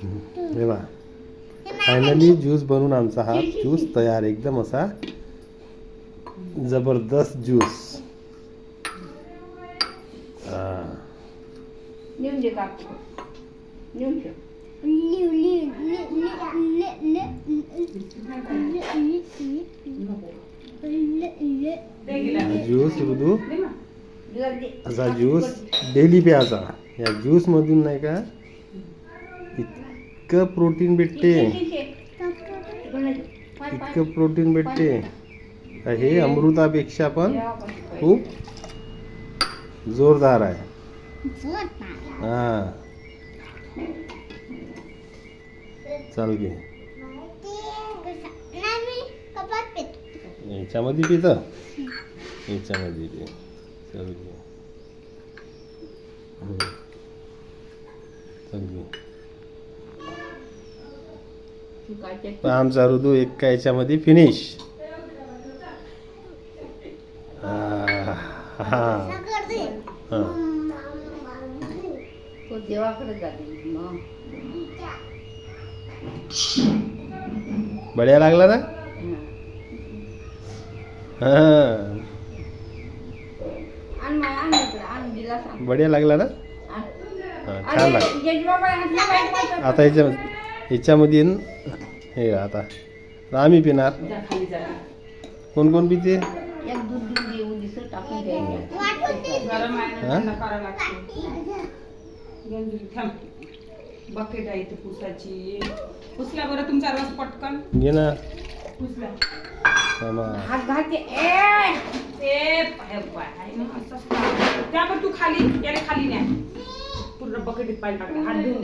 हे बा finally juice बनवून आमचा हा ज्यूस तयार, एकदम असा जबरदस्त ज्यूस. नेऊन दे का नेऊन ठेव. ज्यूस ऋतू असा ज्यूस डेली प्यायचा. या ज्यूस मधून नाही का इतकं प्रोटीन भेटते, इतकं प्रोटीन भेटते. हे अमृतापेक्षा पण खूप जोरदार आहे. हा चाल घे याच्यामध्ये पित, याच्यामध्ये पि. चल घे चल घे. आमचा ऋतू एका याच्यामध्ये फिनिश. देवाकडे जाते मग बढिया लागला ना. बढिया लागला ना. छान लागला. आता ह्याच्यामध्ये हे आता आम्ही पिणार. कोण कोण पिते. बकेट आहे इथे पुसाची. पुसला बरं तुमचा रस पटकन घे ना. पुसला हात घालते. त्यावर तू खाली याला खाली न्या. पूर्ण बकेटीत पाय टाकले हात धुवून.